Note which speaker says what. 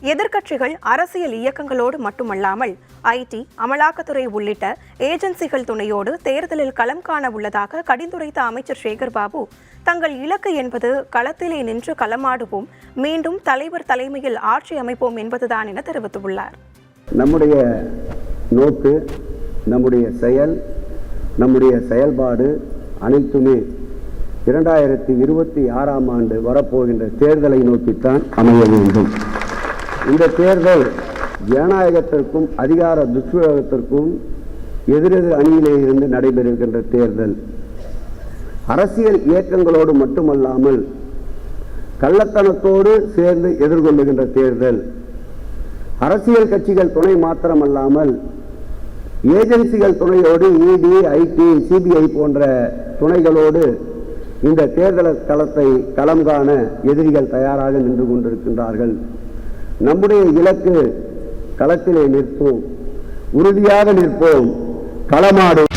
Speaker 1: எதிர்க்கட்சிகள் அரசியல் இயக்கங்களோடு மட்டுமல்லாமல் ஐடி, அமலாக்கத்துறை உள்ளிட்ட ஏஜென்சிகள் துணையோடு தேர்தலில் களம் காண உள்ளதாக கடிந்துரைத்த அமைச்சர் சேகர் பாபு, தங்கள் இலக்கு என்பது களத்திலே நின்று களமாடுவோம், மீண்டும் தலைவர் தலைமையில் ஆட்சி அமைப்போம் என்பதுதான் என தெரிவித்துள்ளார்.
Speaker 2: நம்முடைய நோக்கு, நம்முடைய செயல்பாடு அனைத்துமே 2026ஆம் ஆண்டு வரப்போகின்ற தேர்தலை நோக்கித்தான் அமைய வேண்டும். இந்த தேர்தல் ஜனநாயகத்திற்கும் அதிகார துஷ்பிரயோகத்திற்கும் எதிரெதிர் அணியிலே இருந்து நடைபெறுகின்ற தேர்தல். அரசியல் இயக்கங்களோடு மட்டுமல்லாமல் கள்ளத்தனத்தோடு சேர்ந்து எதிர்கொள்ளுகின்ற தேர்தல். அரசியல் கட்சிகள் துணை மாத்திரமல்லாமல் ஏஜென்சிகள் துணையோடு இடி, ஐடி, சிபிஐ போன்ற துணைகளோடு இந்த தேர்தல் களத்தை களம் காண எதிரிகள் தயாராக நின்று கொண்டிருக்கின்றார்கள். நம்முடைய இலக்கு களத்திலே நிற்போம், உறுதியாக நிற்போம், களமாடும்.